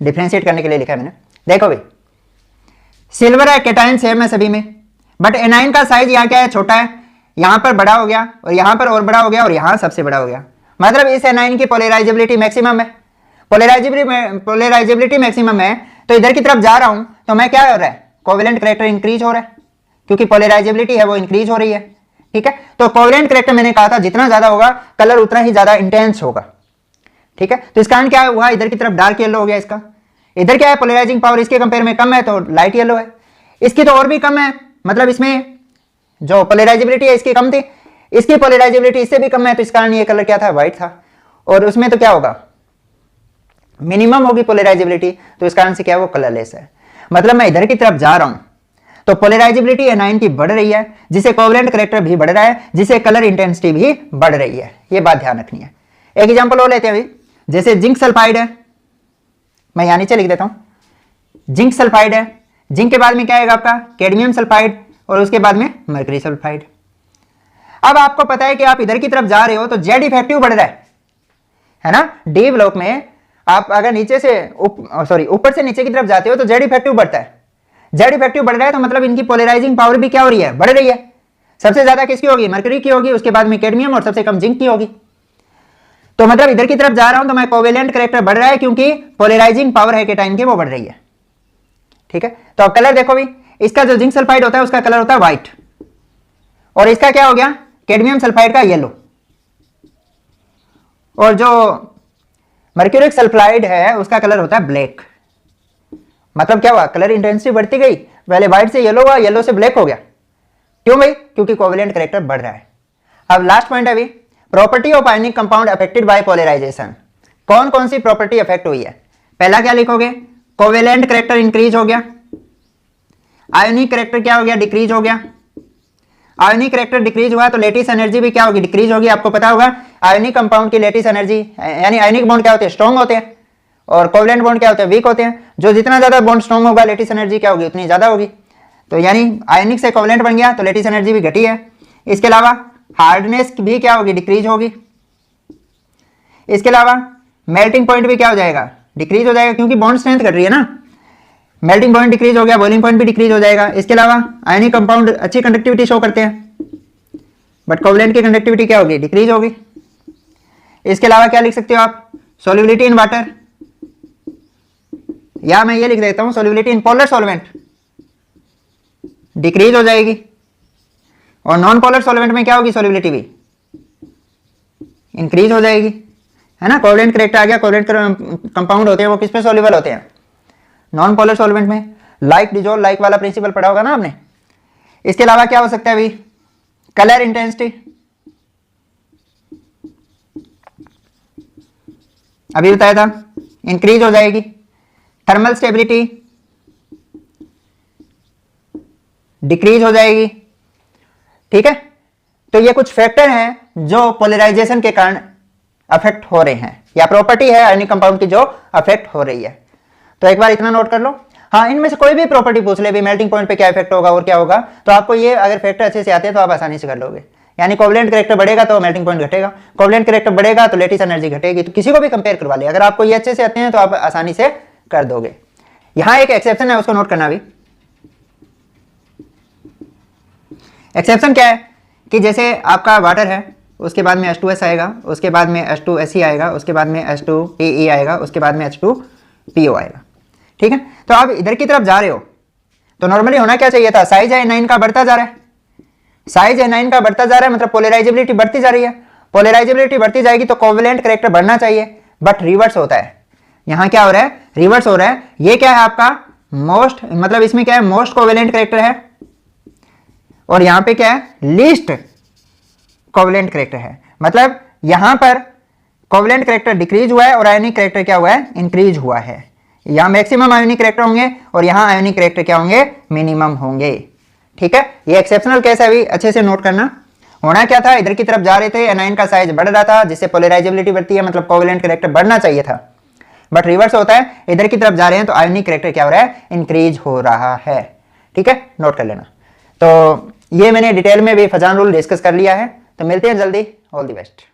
डिफ्रेंशिएट करने के लिए लिखा है मैंने। देखो भाई सिल्वर है, कैटायन सेम है सभी में, बट एनाइन का साइज यहाँ क्या है, छोटा है, यहां पर बड़ा हो गया और यहां पर और बड़ा हो गया और यहां सबसे बड़ा हो गया, मतलब इस एनाइन की पोलराइजेबिलिटी मैक्सिमम है, पोलराइजेबिलिटी मैक्सिमम है, तो इधर की तरफ जा रहा हूं तो मैं क्या हो रहा है, कोवेलेंट कैरेक्टर इंक्रीज हो रहा है क्योंकि पोलराइजेबिलिटी है वो इंक्रीज हो रही है, ठीक है। तो कोवेलेंट कैरेक्टर मैंने कहा था जितना ज्यादा होगा कलर उतना ही ज्यादा इंटेंस होगा, ठीक है। तो इस कारण क्या हुआ, इधर की तरफ डार्क येलो हो गया, इसका इधर क्या है, पोलराइजिंग पावर इसके कंपेयर में कम है तो लाइट येलो है, इसकी तो और भी कम है, मतलब इसमें जो पोलराइजेबिलिटी है इसकी कम थी, इसकी पोलराइजेबिलिटी इससे भी कम है, तो इस कारण ये कलर क्या था, व्हाइट था, और उसमें तो क्या होगा, मिनिमम होगी पोलराइजेबिलिटी, तो इस कारण से क्या है वो कलरलेस है। मतलब मैं इधर की तरफ जा रहा हूं तो पोलराइजेबिलिटी एनाइन की बढ़ रही है, जिससे कोवेलेंट कैरेक्टर भी बढ़ रहा है, जिससे कलर इंटेंसिटी भी बढ़ रही है, ये बात ध्यान रखनी है। एक एग्जांपल और लेते हैं अभी, जैसे जिंक सल्फाइड है, मैं यहां नीचे लिख देता हूं, जिंक सल्फाइड है, जिंक के बाद में क्या आएगा आपका, कैडमियम सल्फाइड, और उसके बाद में मर्करी सल्फाइड। अब आपको पता है कि आप इधर की तरफ जा रहे हो तो जेड इफेक्टिव बढ़ रहा है ना, डी ब्लॉक में आप अगर नीचे से ऊपर से नीचे की तरफ जाते हो तो जेड इफेक्टिव बढ़ता है, जेड इफेक्टिव बढ़ रहा है तो मतलब इनकी पोलराइजिंग पावर भी क्या हो रही है, बढ़ रही है। सबसे ज्यादा किसकी होगी, मर्करी की होगी, उसके बाद में कैडमियम और सबसे कम जिंक की होगी। तो मतलब इधर की तरफ जा रहा हूं तो मैं कोवेलेंट कैरेक्टर बढ़ रहा है क्योंकि पोलराइजिंग पावर है कैटायन की वो बढ़ रही है, ठीक है। तो अब कलर देखो भी, इसका जो जिंक सल्फाइड होता है उसका कलर होता है व्हाइट, और इसका क्या हो गया, कैडमियम सल्फाइड का येलो, और जो मर्क्यूरिक सल्फाइड है उसका कलर होता है ब्लैक। मतलब क्या हुआ, कलर इंटेंसिटी बढ़ती गई, पहले व्हाइट से येलो हुआ, येलो से ब्लैक हो गया, क्यों भाई, क्योंकि कोवेलेंट कैरेक्टर बढ़ रहा है। अब लास्ट पॉइंट है अभी, property of ionic compound affected by polarisation. कौन कौन सी प्रॉपर्टी अफेक्ट हुई है, पहला क्या लिखोगे, कोवेलेंट कैरेक्टर इंक्रीज हो गया, आयोनिक कैरेक्टर क्या हो गया, डिक्रीज हो गया, आयोनिक कैरेक्टर डिक्रीज हुआ तो लेटिस एनर्जी भी क्या होगी, डिक्रीज होगी। आपको पता होगा आयोनिक कंपाउंड की लेटिस एनर्जी, यानी आयोनिक बॉन्ड क्या होते हैं, स्ट्रॉन्ग होते हैं, और कोवेलेंट बॉन्ड क्या होते हैं, वीक होते हैं। जो जितना ज्यादा बॉन्ड स्ट्रॉन्ग होगा लेटिस एनर्जी क्या होगी, उतनी ज्यादा होगी। तो यानी आयोनिक से कोवेलेंट बन गया तो लेटिस एनर्जी भी घटी है। इसके अलावा हार्डनेस भी क्या होगी, डिक्रीज होगी। इसके अलावा मेल्टिंग पॉइंट भी क्या हो जाएगा, डिक्रीज हो जाएगा, क्योंकि बॉन्ड स्ट्रेंथ घट रही है ना, मेल्टिंग पॉइंट डिक्रीज हो गया, बॉइलिंग पॉइंट भी डिक्रीज हो जाएगा। इसके अलावा आयनिक कंपाउंड अच्छी कंडक्टिविटी शो करते हैं, बट कोवेलेंट की कंडक्टिविटी क्या होगी, डिक्रीज होगी। इसके अलावा क्या लिख सकते हो आप, सोल्युबिलिटी इन वाटर, या मैं ये लिख देता हूं solubility in polar solvent decrease हो जाएगी, और नॉन पोलर सॉल्वेंट में क्या होगी, सोल्युबिलिटी भी इंक्रीज हो जाएगी, है ना। कोवेलेंट कैरेक्टर आ गया, कोवेलेंट कंपाउंड होते हैं वो किस पे सॉल्युबल होते हैं, नॉन पोलर सॉल्वेंट में। लाइक डिजोल्व लाइक वाला प्रिंसिपल पढ़ा होगा ना आपने, इसके अलावा क्या हो सकता है अभी, कलर इंटेंसिटी, अभी बताया था, इंक्रीज हो जाएगी। थर्मल स्टेबिलिटी डिक्रीज हो जाएगी। ठीक है, तो ये कुछ फैक्टर हैं जो पोलराइजेशन के कारण अफेक्ट हो रहे हैं, या प्रॉपर्टी है आयनिक कंपाउंड की जो अफेक्ट हो रही है। तो एक बार इतना नोट कर लो। हाँ, इनमें से कोई भी प्रॉपर्टी पूछ ले भी, मेल्टिंग पॉइंट पे क्या इफेक्ट होगा और क्या होगा, तो आपको ये अगर फैक्टर अच्छे से आते हैं तो आप आसानी से कर लोगे। यानी कोवलेंट कैरेक्टर बढ़ेगा तो मेल्टिंग पॉइंट घटेगा, कोवलेंट कैरेक्टर बढ़ेगा तो लेटिस एनर्जी घटेगी। तो किसी को भी कंपेयर करवा ले, अगर आपको ये अच्छे से आते हैं तो आप आसानी से कर दोगे। यहां एक एक्सेप्शन है, उसको नोट करना भी। एक्सेप्शन क्या है कि जैसे आपका वाटर है, उसके बाद में H2S आएगा, उसके बाद में H2SE आएगा, उसके बाद में H2PE आएगा, उसके बाद में H2PO आएगा। ठीक है, तो आप इधर की तरफ जा रहे हो तो नॉर्मली होना क्या चाहिए था, साइज एनाइन का बढ़ता जा रहा है, साइज एनाइन का बढ़ता जा रहा है, मतलब पोलराइजेबिलिटी बढ़ती जा रही है। पोलराइजेबिलिटी बढ़ती जाएगी तो कोवेलेंट कैरेक्टर बढ़ना चाहिए, बट रिवर्स होता है। यहां क्या हो रहा है, रिवर्स हो रहा है। ये क्या है आपका मोस्ट, मतलब इसमें क्या है, मोस्ट कोवेलेंट कैरेक्टर है, और यहां पे क्या है, लीस्ट कोवेलेंट कैरेक्टर है। मतलब यहां पर कोवेलेंट कैरेक्टर डिक्रीज हुआ है और आयोनिक कैरेक्टर क्या हुआ है, इंक्रीज हुआ है। यहां मैक्सिमम आयोनिक कैरेक्टर होंगे और यहां आयोनिक कैरेक्टर क्या होंगे, मिनिमम होंगे। ठीक है, ये एक्सेप्शनल केस है, अभी अच्छे से नोट करना। होना क्या था, इधर की तरफ जा रहे थे, एनाइन का साइज बढ़ रहा था, जिससे पोलराइजेबिलिटी बढ़ती है, मतलब कोवेलेंट कैरेक्टर बढ़ना चाहिए था, बट रिवर्स होता है। इधर की तरफ जा रहे हैं तो आयोनिक कैरेक्टर क्या हो रहा है, इंक्रीज हो रहा है। ठीक है, नोट कर लेना। तो ये मैंने डिटेल में भी फजान रूल डिस्कस कर लिया है। तो मिलते हैं जल्दी, ऑल द बेस्ट।